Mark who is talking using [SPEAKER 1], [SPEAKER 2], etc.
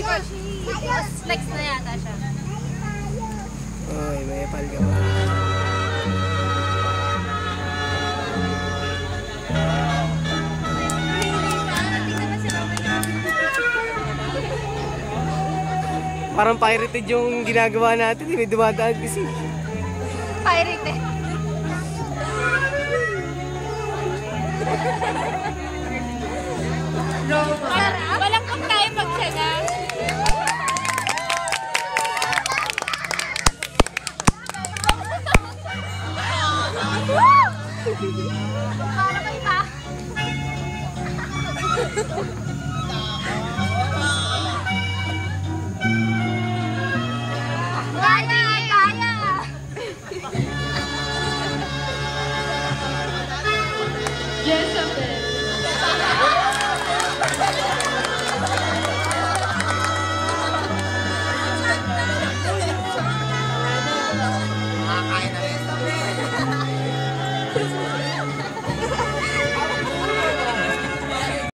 [SPEAKER 1] paper. Flex na yata siya.
[SPEAKER 2] Oy, may epal ka ba? Parang pirated yung ginagawa natin. May dumadaan kasi.
[SPEAKER 1] Pirated. Walang pagkain magsaga. Para may pa.